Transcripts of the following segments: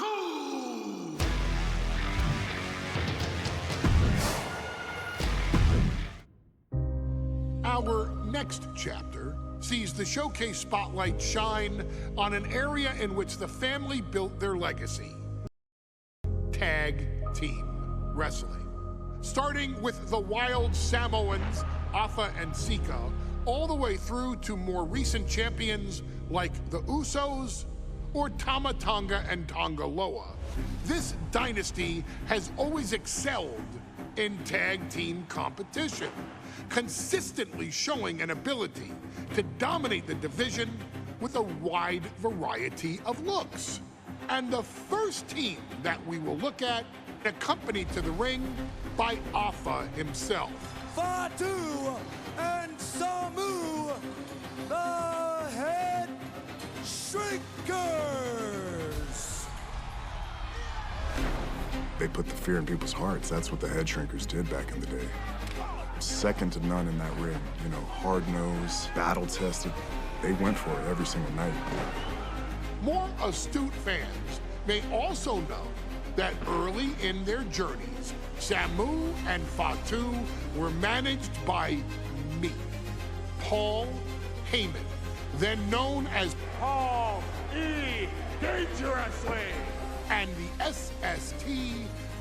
Fatu! Our next chapter sees the showcase spotlight shine on an area in which the family built their legacy: tag team wrestling. Starting with the wild Samoans, Afa and Sika, all the way through to more recent champions like the Usos or Tama Tonga and Tonga Loa. This dynasty has always excelled in tag team competition, consistently showing an ability to dominate the division with a wide variety of looks. And the first team that we will look at, accompanied to the ring by Afa himself. Fatu and Samu, the Head Shrinkers. They put the fear in people's hearts. That's what the Head Shrinkers did back in the day. Second to none in that ring. You know, hard-nosed, battle-tested. They went for it every single night. More astute fans may also know that early in their journeys, Samu and Fatu were managed by me, Paul Heyman, then known as Paul E. Dangerously, and the SST,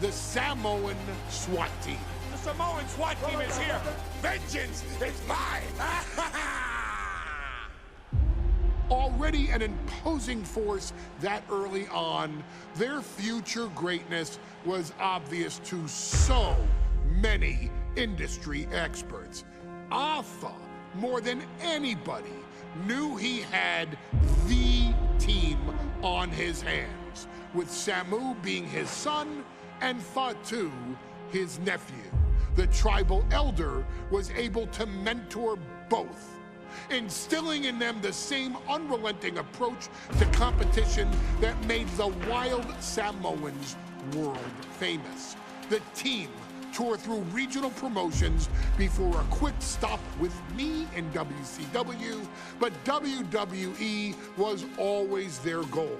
the Samoan SWAT team. The Samoan SWAT team is here. Vengeance is mine. Already an imposing force that early on, their future greatness was obvious to so many industry experts. Afa, more than anybody, knew he had the team on his hands, with Samu being his son and Fatu his nephew. The tribal elder was able to mentor both, instilling in them the same unrelenting approach to competition that made the wild Samoans world famous. The team toured through regional promotions before a quick stop with me in WCW, but WWE was always their goal.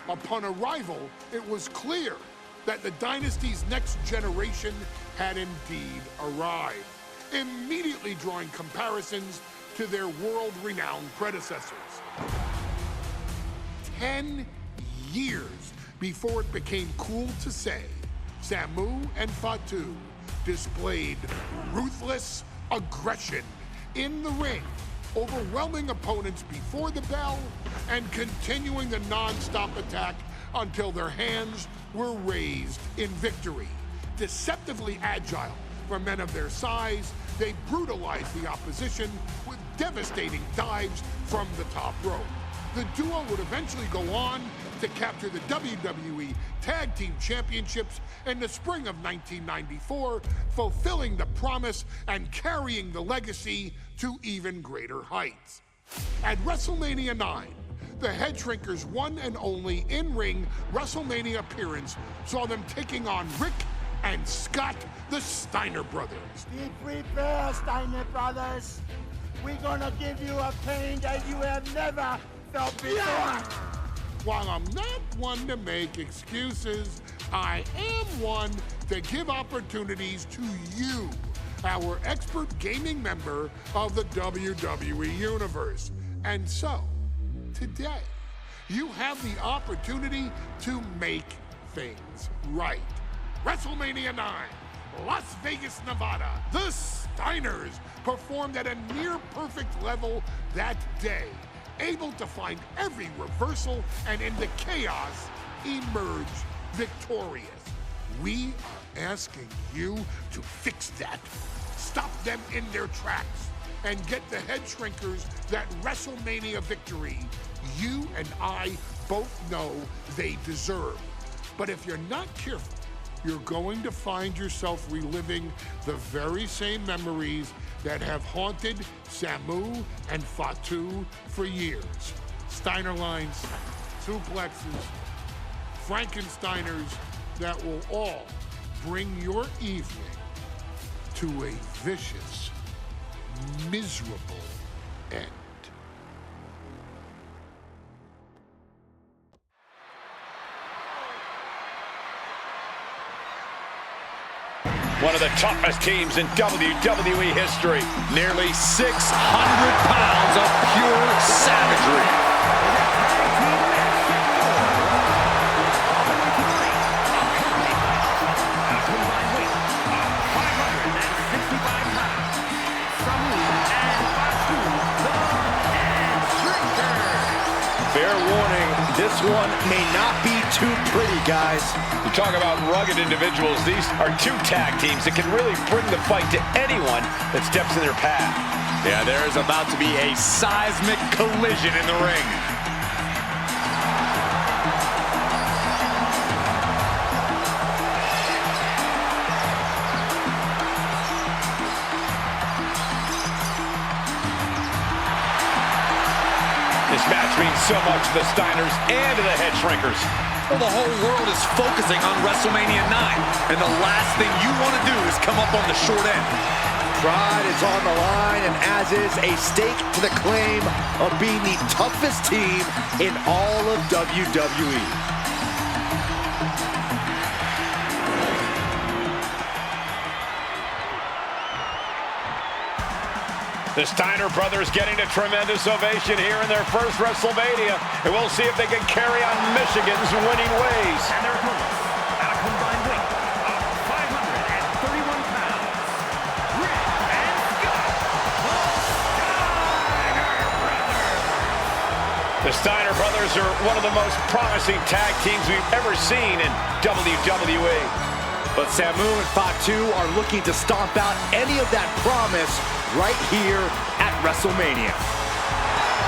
Upon arrival, it was clear that the dynasty's next generation had indeed arrived, immediately drawing comparisons to their world-renowned predecessors. 10 years before it became cool to say, Samu and Fatu displayed ruthless aggression in the ring, overwhelming opponents before the bell and continuing the non-stop attack until their hands were raised in victory. Deceptively agile for men of their size, they brutalized the opposition with devastating dives from the top rope. The duo would eventually go on to capture the WWE Tag Team Championships in the spring of 1994, fulfilling the promise and carrying the legacy to even greater heights. At WrestleMania 9, the Head Shrinkers' one and only in-ring WrestleMania appearance saw them taking on Rick and Scott, the Steiner brothers. Be prepared, Steiner brothers. We're gonna give you a pain that you have never felt before. While I'm not one to make excuses, I am one to give opportunities to you, our expert gaming member of the WWE Universe. And so, today, you have the opportunity to make things right. WrestleMania 9, Las Vegas, Nevada. The Steiners performed at a near-perfect level that day, able to find every reversal and in the chaos emerge victorious. We are asking you to fix that, stop them in their tracks, and get the Head Shrinkers that WrestleMania victory you and I both know they deserve. But if you're not careful, you're going to find yourself reliving the very same memories that have haunted Samu and Fatu for years. Steiner lines, suplexes, Frankensteiners that will all bring your evening to a vicious, miserable end. One of the toughest teams in WWE history. Nearly 600 pounds of pure savagery. Fair warning, this one may not be too pretty, guys. You talk about rugged individuals. These are two tag teams that can really bring the fight to anyone that steps in their path. Yeah, there is about to be a seismic collision in the ring. This match means so much to the Steiners and to the Head Shrinkers. Well, the whole world is focusing on WrestleMania 9, and the last thing you want to do is come up on the short end. Pride is on the line, and as is a stake to the claim of being the toughest team in all of WWE. The Steiner brothers getting a tremendous ovation here in their first WrestleMania. And we'll see if they can carry on Michigan's winning ways. And their opponents, at a combined weight of 531 pounds, Rick and Scott, the Steiner brothers are one of the most promising tag teams we've ever seen in WWE. But Samu and Fatu are looking to stomp out any of that promise right here at WrestleMania.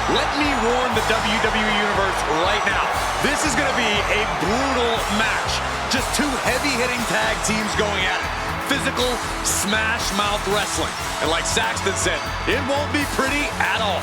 Let me warn the WWE Universe right now. This is going to be a brutal match. Just two heavy-hitting tag teams going at it. Physical, smash-mouth wrestling. And like Saxton said, it won't be pretty at all.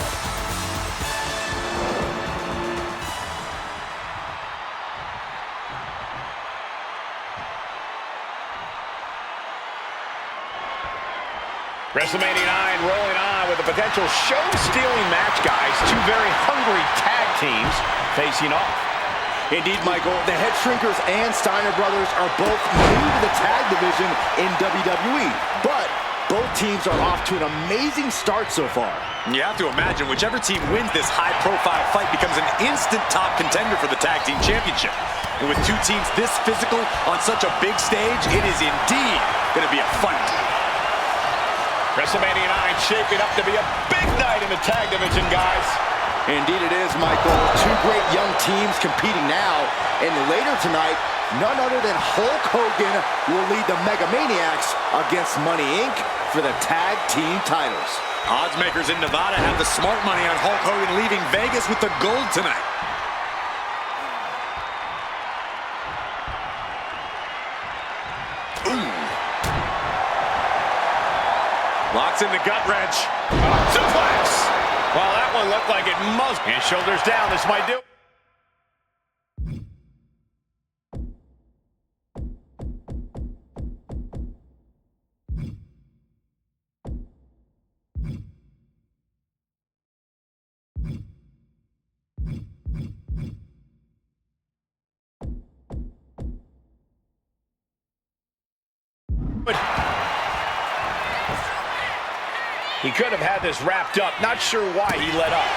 WrestleMania 9 rolling on with a potential show-stealing match, guys. Two very hungry tag teams facing off. Indeed, Michael, the Head Shrinkers and Steiner brothers are both new to the tag division in WWE, but both teams are off to an amazing start so far. You have to imagine whichever team wins this high-profile fight becomes an instant top contender for the Tag Team Championship. And with two teams this physical on such a big stage, it is indeed going to be a fight. WrestleMania 9 shaping up to be a big night in the tag division, guys. Indeed it is, Michael. Two great young teams competing now. And later tonight, none other than Hulk Hogan will lead the Mega Maniacs against Money Inc. for the tag team titles. Odds makers in Nevada have the smart money on Hulk Hogan leaving Vegas with the gold tonight. Locks in the gut wrench. Suplex! Well, that one looked like it must. And shoulders down, this might do. He could have had this wrapped up. Not sure why he let up.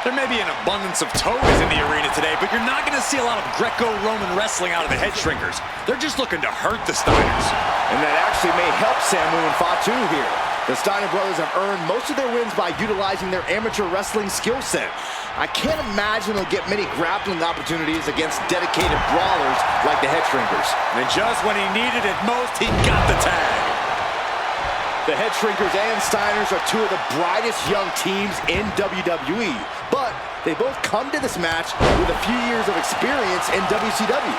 There may be an abundance of toes in the arena today, but you're not going to see a lot of Greco-Roman wrestling out of the Head Shrinkers. They're just looking to hurt the Steiners. And that actually may help Samu and Fatu here. The Steiner brothers have earned most of their wins by utilizing their amateur wrestling skill set. I can't imagine they'll get many grappling opportunities against dedicated brawlers like the Head Shrinkers. And just when he needed it most, he got the tag. The Head Shrinkers and Steiners are two of the brightest young teams in WWE, but they both come to this match with a few years of experience in WCW.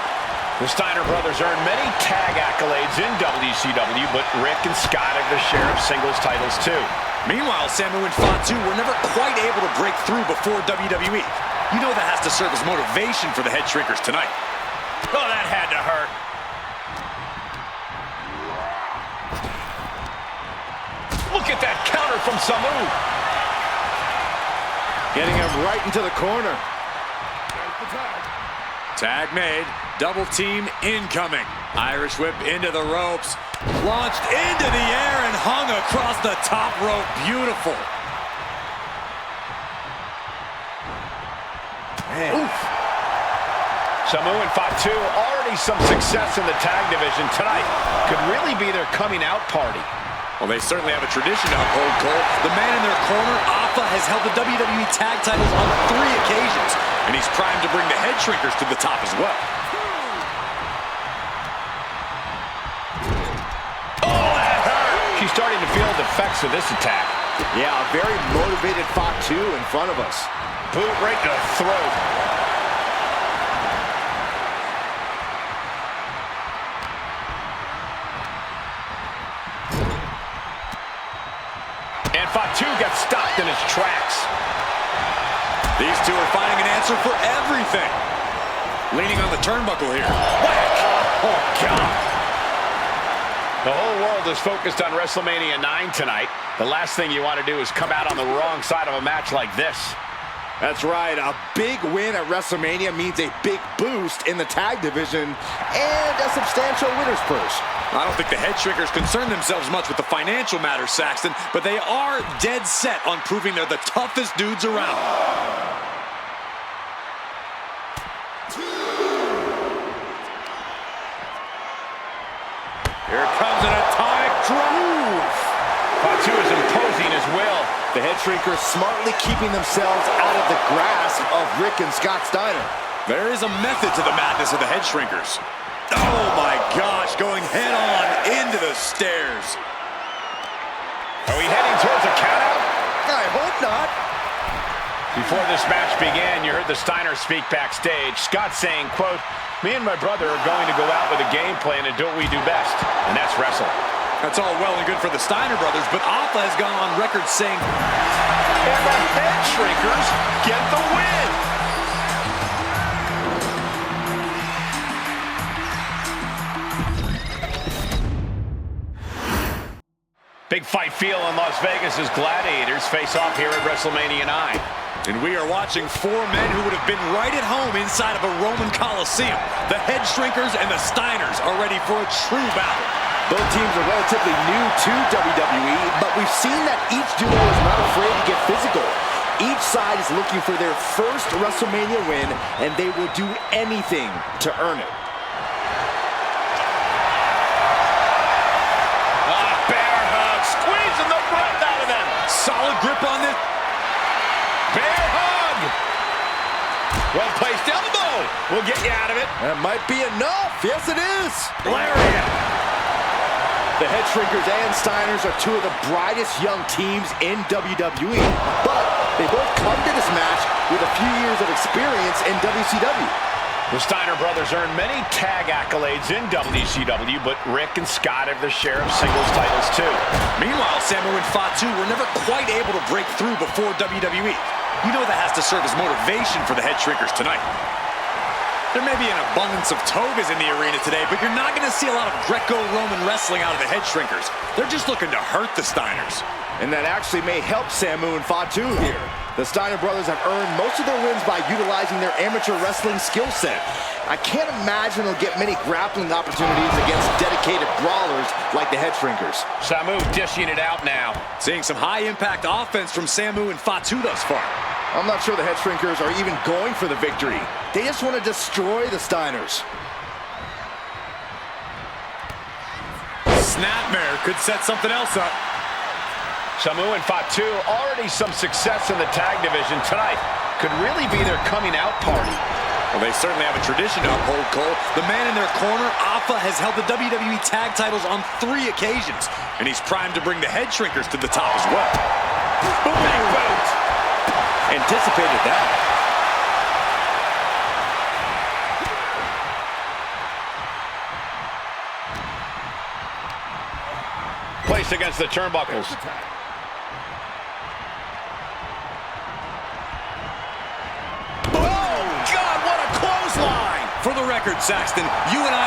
The Steiner brothers earned many tag accolades in WCW, but Rick and Scott have their share of singles titles too. Meanwhile, Samu and Fatu were never quite able to break through before WWE. You know that has to serve as motivation for the Head Shrinkers tonight. Oh, that had to hurt. Look at that counter from Samu. Getting him right into the corner. Tag made. Double team incoming. Irish whip into the ropes. Launched into the air and hung across the top rope. Beautiful. Man. Oof. Samu and Fatu, already some success in the tag division tonight. Could really be their coming out party. Well, they certainly have a tradition to uphold, Cole. The man in their corner, Alpha, has held the WWE tag titles on 3 occasions, and he's primed to bring the head shrinkers to the top as well. Oh, that hurt! She's starting to feel the effects of this attack. Yeah, a very motivated Fatu in front of us. Boot right to the throat. And Fatu got stopped in his tracks. These two are finding an answer for everything. Leaning on the turnbuckle here. Whack! Oh, God. The whole world is focused on WrestleMania 9 tonight. The last thing you want to do is come out on the wrong side of a match like this. That's right. A big win at WrestleMania means a big boost in the tag division and a substantial winner's purse. I don't think the head shrinkers concern themselves much with the financial matters, Saxton, but they are dead set on proving they're the toughest dudes around. Here comes an atomic drop. Fatu is imposing his will. The head shrinkers smartly keeping themselves out of the grasp of Rick and Scott Steiner. There is a method to the madness of the head shrinkers. Oh my gosh, going head on into the stairs. Are we heading towards a countout? I hope not. Before this match began, you heard the Steiner speak backstage. Scott saying, quote, "Me and my brother are going to go out with a game plan and do what we do best, and that's wrestle." That's all well and good for the Steiner brothers, but Alpha has gone on record saying, and the head shrinkers get the win. Big fight feel in Las Vegas as Gladiators face off here at WrestleMania 9. And we are watching 4 men who would have been right at home inside of a Roman Coliseum. The head shrinkers and the Steiners are ready for a true battle. Both teams are relatively new to WWE, but we've seen that each duo is not afraid to get physical. Each side is looking for their first WrestleMania win, and they will do anything to earn it. Bear hug, squeezing the breath out of them. Solid grip on this. Bear hug. Well-placed elbow will get you out of it. That might be enough. Yes, it is. Lariat. The head shrinkers and Steiners are 2 of the brightest young teams in WWE, but they both come to this match with a few years of experience in WCW. The Steiner brothers earned many tag accolades in WCW, but Rick and Scott have their share of singles titles too. Meanwhile, Samu and Fatu were never quite able to break through before WWE. You know that has to serve as motivation for the head shrinkers tonight. There may be an abundance of togas in the arena today, but you're not going to see a lot of Greco-Roman wrestling out of the head shrinkers. They're just looking to hurt the Steiners. And that actually may help Samu and Fatu here. The Steiner brothers have earned most of their wins by utilizing their amateur wrestling skill set. I can't imagine they'll get many grappling opportunities against dedicated brawlers like the head shrinkers. Samu dishing it out now. Seeing some high-impact offense from Samu and Fatu thus far. I'm not sure the head shrinkers are even going for the victory. They just want to destroy the Steiners. Snapmare could set something else up. Samu and Fatu, already some success in the tag division tonight. Could really be their coming out party. Well, they certainly have a tradition to uphold, Cole. The man in their corner, Alpha, has held the WWE tag titles on 3 occasions, and he's primed to bring the head shrinkers to the top as well. Big boot. Anticipated that. Placed against the turnbuckles. Oh, God, what a clothesline! For the record, Saxton, you and I...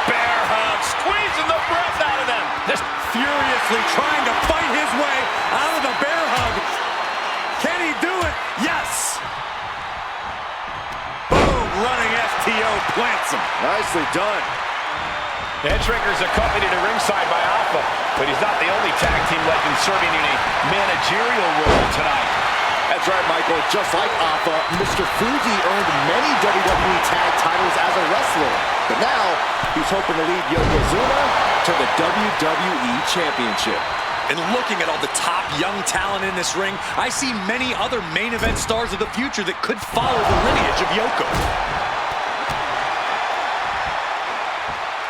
Bear hug, squeezing the breath out of them. Just furiously trying to fight his way out of the bear hug. Can he do it? Yes! plants him. Nicely done. The Head Shrinkers accompanied to ringside by Alpha, but he's not the only tag team legend serving in a managerial role tonight. That's right, Michael. Just like Alpha, Mr. Fuji earned many WWE tag titles as a wrestler. But now, he's hoping to lead Yokozuna to the WWE Championship. And looking at all the top young talent in this ring, I see many other main event stars of the future that could follow the lineage of Yoko.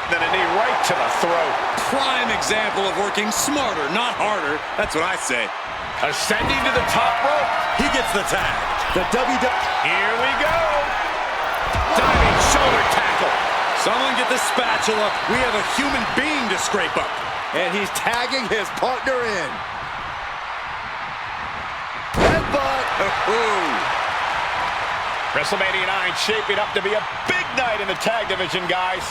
Then a knee right to the throat. Prime example of working smarter, not harder. That's what I say. Ascending to the top rope. He gets the tag. The WWE... Here we go. Diving shoulder tackle. Someone get the spatula. We have a human being to scrape up. And he's tagging his partner in. Headbutt. WrestleMania 9 shaping up to be a big night in the tag division, guys.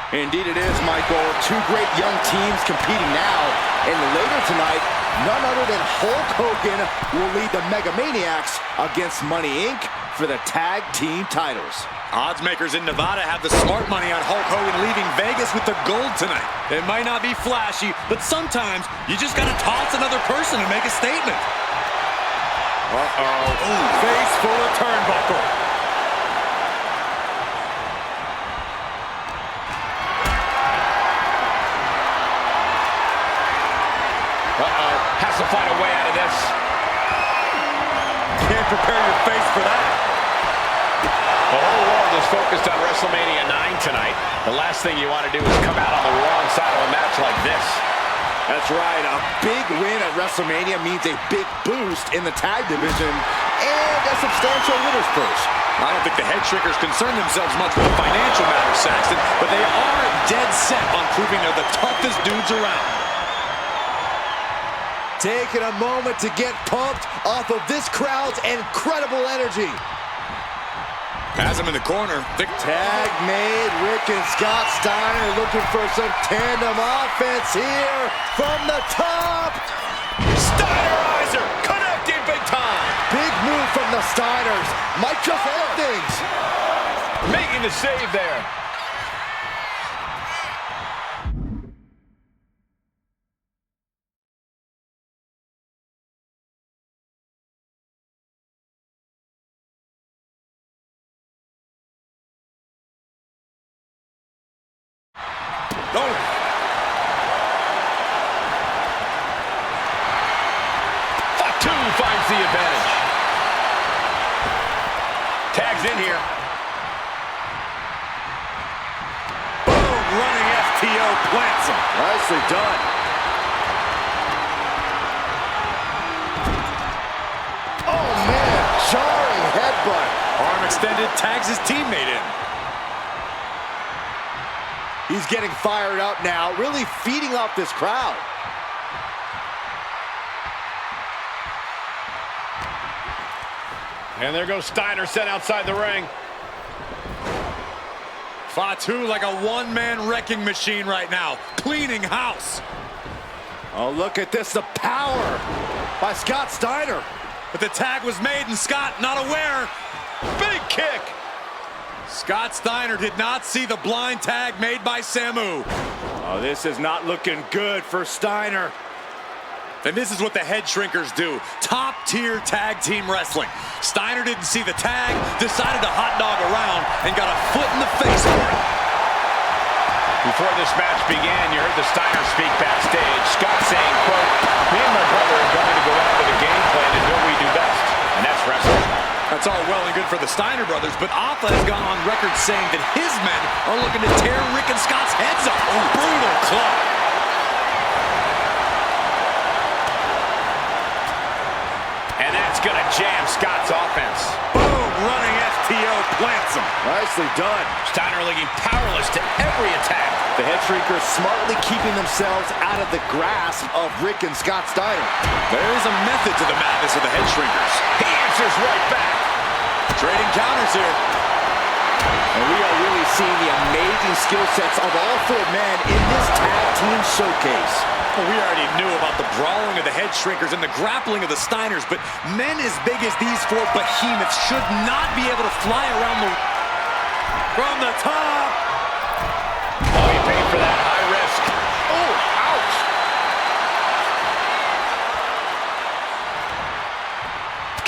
Indeed it is, Michael. Two great young teams competing now. And later tonight, none other than Hulk Hogan will lead the Mega Maniacs against Money Inc. for the tag team titles. Odds makers in Nevada have the smart money on Hulk Hogan leaving Vegas with the gold tonight. It might not be flashy, but sometimes you just gotta toss another person and make a statement. Face full of turnbuckle. Has to find a way out of this. Can't prepare your face for that. The whole world is focused on WrestleMania 9 tonight. The last thing you want to do is come out on the wrong side of a match like this. That's right. A big win at WrestleMania means a big boost in the tag division and a substantial winner's purse. I don't think the Head Shrinkers concern themselves much with the financial matters, Saxton, but they are dead set on proving they're the toughest dudes around. Taking a moment to get pumped off of this crowd's incredible energy. Has him in the corner. Tag made. Rick and Scott Steiner looking for some tandem offense here from the top. Steinerizer connecting big time. Big move from the Steiners. Might just end things. Making the save there. Finds the advantage. Tags in here. Boom, running FTO plants him. Nicely done. Oh man, jarring headbutt. Arm extended, tags his teammate in. He's getting fired up now, really feeding off this crowd. And there goes Steiner set outside the ring. Fatu like a one-man wrecking machine right now, cleaning house. Oh, look at this, the power by Scott Steiner. But the tag was made and Scott not aware. Big kick. Scott Steiner did not see the blind tag made by Samu. Oh, this is not looking good for Steiner. And this is what the Head Shrinkers do. Top-tier tag team wrestling. Steiner didn't see the tag, decided to hot dog around, and got a foot in the face for it. Before this match began, you heard the Steiner speak backstage. Scott saying, quote, "Me and my brother are going to go out with a game plan and do what we do best, and that's wrestling." That's all well and good for the Steiner brothers, but Alpha has gone on record saying that his men are looking to tear Rick and Scott's heads off. Oh, brutal club. And that's going to jam Scott's offense. Boom, running FTO plants him. Nicely done. Steiner looking powerless to every attack. The Head Shrinkers smartly keeping themselves out of the grasp of Rick and Scott Steiner. There is a method to the madness of the Head Shrinkers. He answers right back. Trading counters here. And we are really seeing the amazing skill sets of all four men in this tag team showcase. Well, we already knew about the brawling of the Head Shrinkers and the grappling of the Steiners, but men as big as these four behemoths should not be able to fly around the... from the top. Oh, he paid for that. High risk. Oh, ouch.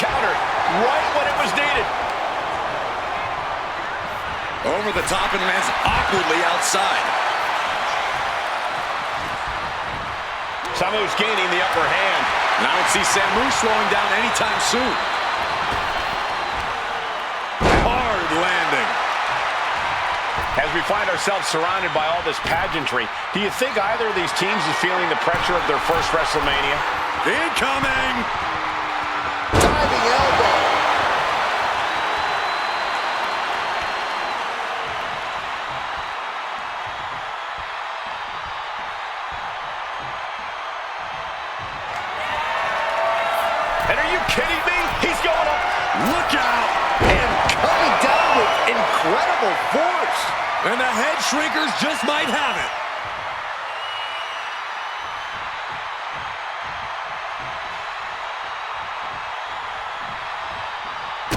Countered right when it was needed. Over the top and lands awkwardly outside. Samu's gaining the upper hand. And I don't see Samu slowing down anytime soon. Hard landing. As we find ourselves surrounded by all this pageantry, do you think either of these teams is feeling the pressure of their first WrestleMania? Incoming. Diving elbow. And are you kidding me? He's going up. Look out. And coming down with incredible force. And the head shrinkers just might have it.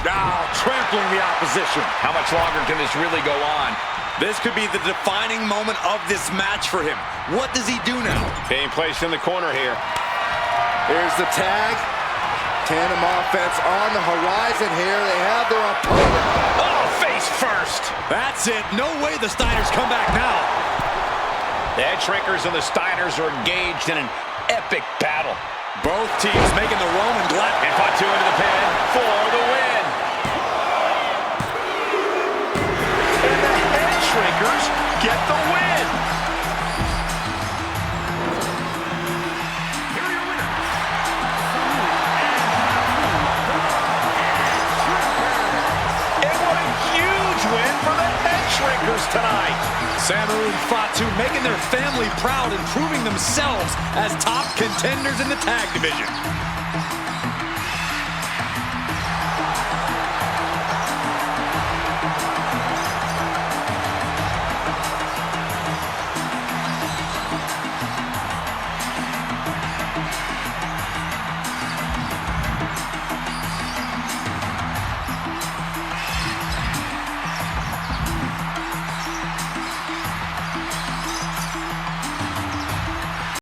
Now trampling the opposition. How much longer can this really go on? This could be the defining moment of this match for him. What does he do now? Being placed in the corner here. Here's the tag. Tandem offense on the horizon here. They have their opponent. Oh, face first. That's it. No way the Steiners come back now. The Head Shrinkers and the Steiners are engaged in an epic battle. Both teams making the Roman glad. And Fatu into the pin for the win. And the Head Shrinkers get the win. Here are your winners. And what a huge win for the Head Shrinkers tonight. Samu and Fatu making their family proud and proving themselves as top contenders in the tag division.